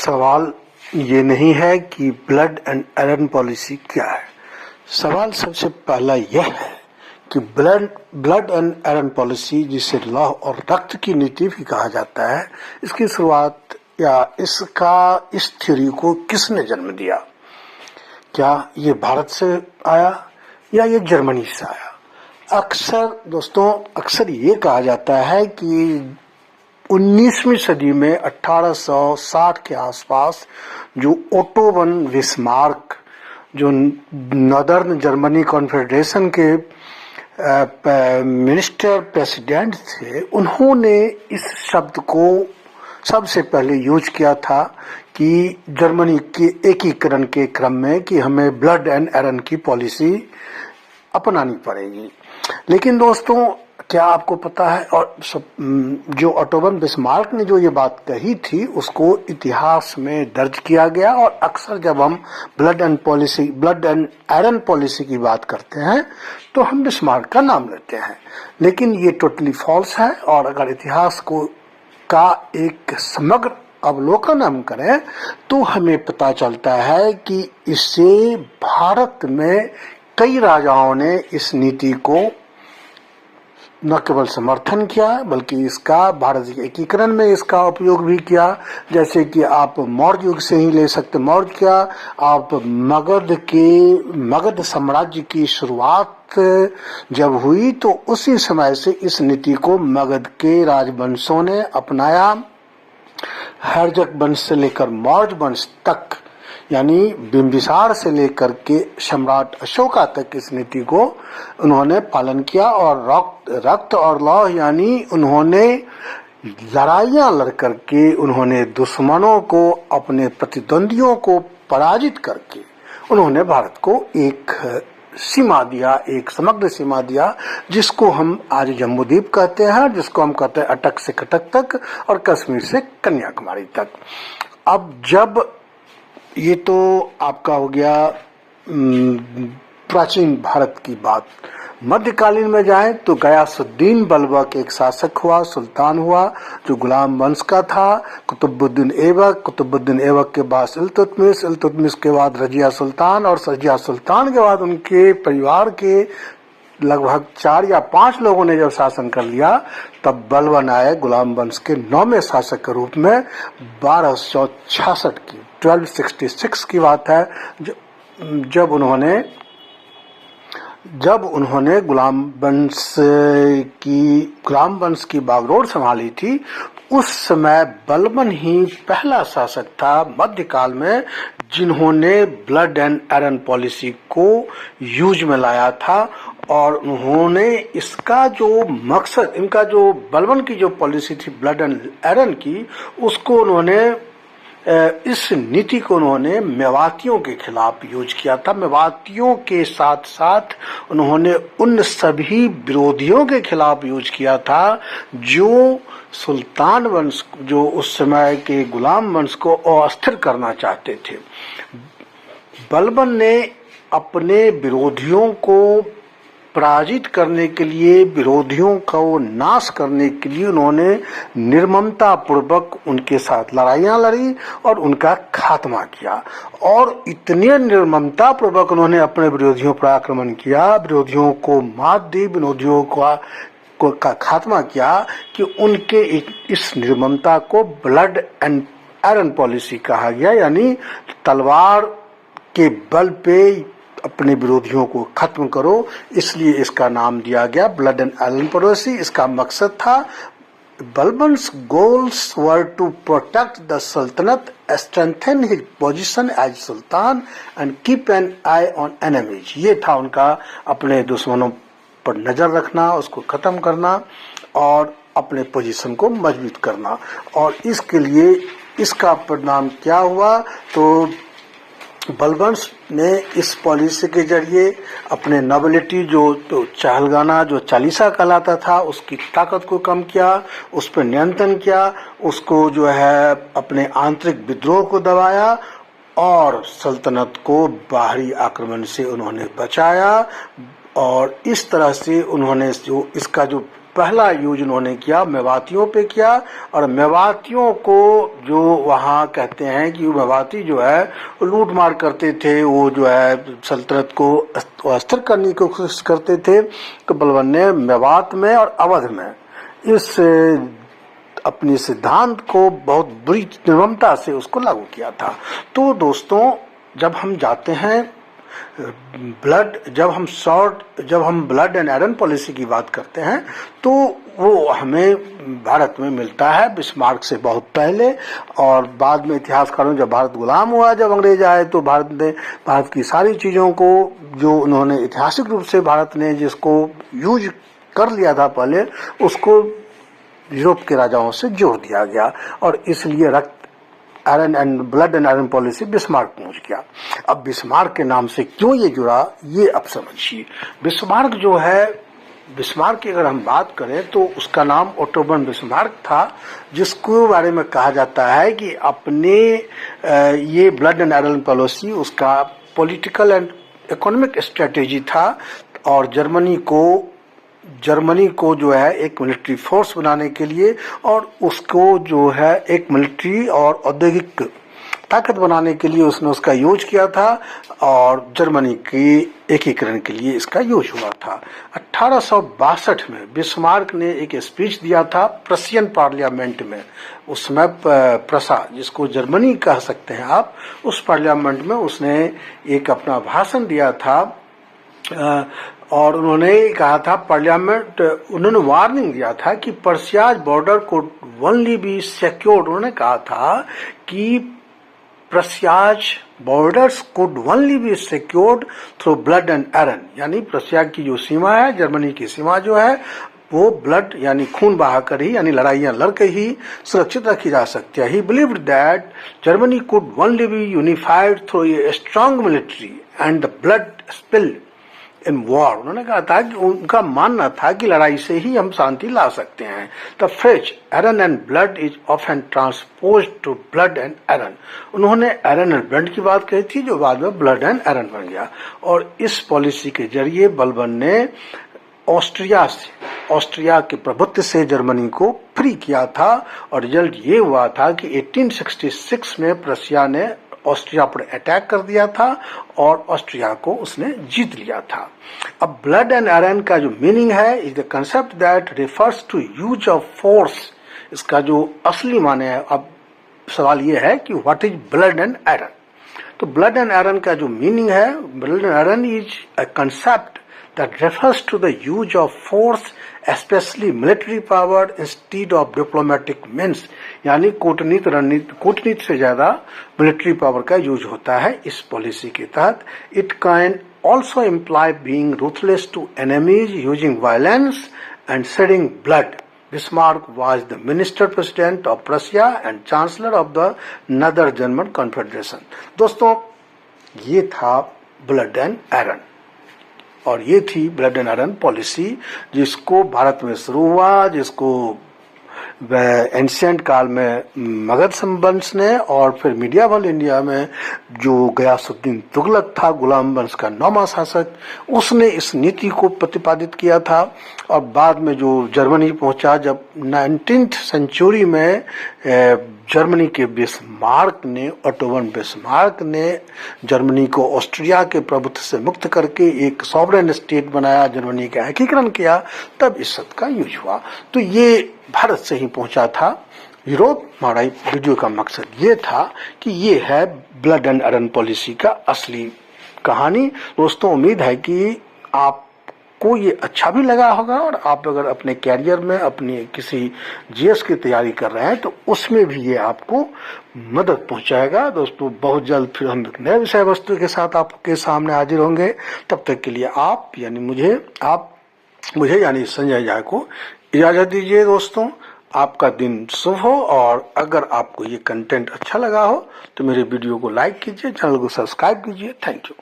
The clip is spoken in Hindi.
सवाल ये नहीं है कि ब्लड एंड आयरन पॉलिसी क्या है। सवाल सबसे पहला यह है कि ब्लड एंड आयरन पॉलिसी, जिसे लौह और रक्त की नीति भी कहा जाता है, इसकी शुरुआत या इस थ्योरी को किसने जन्म दिया? क्या ये भारत से आया या ये जर्मनी से आया? अक्सर ये कहा जाता है कि 19वीं सदी में 1860 के आसपास जो ओटो वन बिस्मार्क, जो नॉर्दर्न जर्मनी कॉन्फेडरेशन के मिनिस्टर प्रेसिडेंट थे, उन्होंने इस शब्द को सबसे पहले यूज किया था कि जर्मनी के एकीकरण के क्रम में कि हमें ब्लड एंड आयरन की पॉलिसी अपनानी पड़ेगी। लेकिन दोस्तों, क्या आपको पता है, और जो ओटो वन बिस्मार्क ने जो ये बात कही थी उसको इतिहास में दर्ज किया गया, और अक्सर जब हम ब्लड एंड आयरन पॉलिसी की बात करते हैं तो हम बिस्मार्क का नाम लेते हैं। लेकिन ये टोटली फॉल्स है, और अगर इतिहास का एक समग्र अवलोकन हम करें तो हमें पता चलता है कि इससे भारत में कई राजाओं ने इस नीति को न केवल समर्थन किया बल्कि इसका भारत के एकीकरण में इसका उपयोग भी किया। जैसे कि आप मौर्य युग से ही ले सकते, मौर्य क्या, आप मगध साम्राज्य की शुरुआत जब हुई तो उसी समय से इस नीति को मगध के राजवंशों ने अपनाया। हर्जक वंश से लेकर मौर्य वंश तक, यानी बिंबिसार से लेकर के सम्राट अशोका तक इस नीति को उन्होंने पालन किया, और रक्त और लौह यानी उन्होंने लड़ाइयां लड़ करके उन्होंने दुश्मनों को, अपने प्रतिद्वंदियों को पराजित करके उन्होंने भारत को एक सीमा दिया, एक समग्र सीमा दिया, जिसको हम आज जम्बूद्वीप कहते हैं, जिसको हम कहते हैं अटक से कटक तक और कश्मीर से कन्याकुमारी तक। अब जब ये तो आपका हो गया प्राचीन भारत की बात। मध्यकालीन में जाएं तो गयासुद्दीन बलबक एक शासक हुआ, सुल्तान हुआ, जो गुलाम वंश का था। कुतुबुद्दीन ऐबक के बाद इल्तुतमिश के बाद रजिया सुल्तान, और रजिया सुल्तान के बाद उनके परिवार के लगभग 4 या 5 लोगों ने जब शासन कर लिया, तब बलबन आए गुलाम वंश के 9वें शासक के रूप में 1266 की 1266 की बात है, जब उन्होंने गुलाम वंश की बागडोर संभाली थी। उस समय बलबन ही पहला शासक था मध्यकाल में जिन्होंने ब्लड एंड आयरन पॉलिसी को यूज में लाया था, और उन्होंने इसका जो मकसद, इनका जो बलबन की जो पॉलिसी थी ब्लड एंड आयरन की, उसको उन्होंने इस नीति को उन्होंने मेवातियों के खिलाफ यूज किया था। मेवातियों के साथ साथ उन्होंने उन सभी विरोधियों के खिलाफ यूज किया था जो सुल्तान वंश, जो उस समय के गुलाम वंश को अस्थिर करना चाहते थे। बलबन ने अपने विरोधियों को पराजित करने के लिए, विरोधियों को नाश करने के लिए उन्होंने निर्ममता पूर्वक उनके साथ लड़ाइयां लड़ी और उनका खात्मा किया। और इतने निर्ममता पूर्वक उन्होंने अपने विरोधियों पर आक्रमण किया, विरोधियों को मात दी, विरोधियों का खात्मा किया कि उनके इस निर्ममता को ब्लड एंड आयरन पॉलिसी कहा गया, यानी तलवार के बल पे अपने विरोधियों को खत्म करो, इसलिए इसका नाम दिया गया ब्लड एंड आयरन पॉलिसी। इसका मकसद था, Balban's goals were to protect the sultanate, strengthen his position as sultan and keep an eye on enemies. ये था उनका, अपने दुश्मनों पर नजर रखना, उसको खत्म करना और अपने पोजीशन को मजबूत करना। और इसके लिए इसका परिणाम क्या हुआ, तो बलबन्स ने इस पॉलिसी के जरिए अपने नोबिलिटी, जो चहलगाना, जो चालीसा कहलाता था, उसकी ताकत को कम किया, उस पर नियंत्रण किया, उसको जो है अपने आंतरिक विद्रोह को दबाया, और सल्तनत को बाहरी आक्रमण से उन्होंने बचाया। और इस तरह से उन्होंने जो इसका जो पहला यूज उन्होंने किया मेवातियों पे किया, और मेवातियों को जो वहाँ कहते हैं कि मेवाती जो है लूट मार करते थे, वो जो है सल्तनत को अस्थिर करने की कोशिश करते थे। तो बलबन ने मेवात में और अवध में इस अपनी सिद्धांत को बहुत बुरी निर्ममता से उसको लागू किया था। तो दोस्तों, जब हम जाते हैं जब हम ब्लड एंड आयरन पॉलिसी की बात करते हैं, तो वो हमें भारत में मिलता है बिस्मार्क से बहुत पहले, और बाद में इतिहासकारों जब भारत गुलाम हुआ, जब अंग्रेज आए, तो भारत की सारी चीजों को जो उन्होंने ऐतिहासिक रूप से भारत ने जिसको यूज कर लिया था पहले, उसको यूरोप के राजाओं से जोड़ दिया गया, और इसलिए blood and iron policy Bismarck पहुंच गया। अब बिस्मार्क के नाम से क्यों ये जुड़ा, ये अब समझिए। बिस्मार्क जो है, बिस्मार्क की अगर हम बात करें तो उसका नाम ओटो वन बिस्मार्क था, जिसको बारे में कहा जाता है कि अपने ये ब्लड एंड आयरन पॉलिसी उसका पॉलिटिकल एंड इकोनॉमिक स्ट्रेटेजी था, और जर्मनी को जो है एक मिलिट्री फोर्स बनाने के लिए, और उसको जो है एक मिलिट्री और औद्योगिक ताकत बनाने के लिए उसने उसका यूज किया था, और जर्मनी के एकीकरण के लिए इसका यूज हुआ था। 1862 में बिस्मार्क ने एक स्पीच दिया था प्रशियन पार्लियामेंट में। उस समय प्रसा, जिसको जर्मनी कह सकते हैं आप, उस पार्लियामेंट में उसने एक अपना भाषण दिया था, और उन्होंने कहा था उन्होंने वार्निंग दिया था कि पर्शियाज बॉर्डर को ओनली बी सिक्योर्ड। उन्होंने कहा था कि Persia's borders could only be secured through blood and iron, यानी पर्शिया की जो सीमा है, जर्मनी की सीमा जो है, वो ब्लड यानी खून बहाकर ही, यानी लड़ाइयां लड़कर ही सुरक्षित रखी जा सकती है। He believed that Germany could only be unified through a strong military and the blood spilled in war. उन्होंने कहा था कि उनका मानना था कि लड़ाई से ही हम शांति ला सकते हैं। The phrase iron and blood is often transposed to blood and iron. उन्होंने आयरन एंड ब्लड की बात कही थी, जो बाद में ब्लड एंड आयरन बन गया। और इस पॉलिसी के जरिए बलबन ने ऑस्ट्रिया के प्रभुत्व से जर्मनी को फ्री किया था, और रिजल्ट ये हुआ था कि 1866 में प्रशिया ने ऑस्ट्रिया पर अटैक कर दिया था, और ऑस्ट्रिया को उसने जीत लिया था। अब ब्लड एंड आयरन का जो मीनिंग है, is the concept that refers to use of force. इसका जो असली माने है, अब सवाल ये है कि what is blood and iron. तो ब्लड एंड आयरन का जो मीनिंग है, blood and iron is a concept that refers to the use of force, especially military power, instead of diplomatic means। यानी कूटनीति से ज्यादा मिलिट्री पावर का यूज होता है इस पॉलिसी के तहत। It can also imply being ruthless to enemies, using violence and shedding blood. Bismarck was the minister president of Prussia and chancellor of the Nether German Confederation। दोस्तों, ये था ब्लड एंड आयरन, और ये थी ब्लड एंड आयरन पॉलिसी, जिसको भारत में शुरू हुआ, जिसको एंशिएंट काल में मगध संवंश ने, और फिर मीडियावल इंडिया में जो गयासुद्दीन तुगलक था, गुलाम वंश का 9वां शासक, उसने इस नीति को प्रतिपादित किया था। और बाद में जो जर्मनी पहुंचा, जब 19th सेंचुरी में जर्मनी के ओटो वन बिस्मार्क ने जर्मनी को ऑस्ट्रिया के प्रभुत्व से मुक्त करके एक सॉवरेन स्टेट बनाया, जर्मनी का एकीकरण किया, तब इस शब्द का यूज हुआ। तो ये भारत से ही पहुंचा था यूरोप। हमारा वीडियो का मकसद ये था कि ये है ब्लड एंड आयरन पॉलिसी का असली कहानी। दोस्तों, उम्मीद है कि आपको ये अच्छा भी लगा होगा, और आप अगर अपने कैरियर में अपनी किसी जीएस की तैयारी कर रहे हैं तो उसमें भी ये आपको मदद पहुंचाएगा। दोस्तों, बहुत जल्द फिर हम एक नए विषय वस्तु के साथ आपके सामने हाजिर होंगे। तब तक के लिए आप मुझे यानी संजय झा को इजाजत दीजिए। दोस्तों, आपका दिन शुभ हो, और अगर आपको ये कंटेंट अच्छा लगा हो तो मेरे वीडियो को लाइक कीजिए, चैनल को सब्सक्राइब कीजिए। Thank you.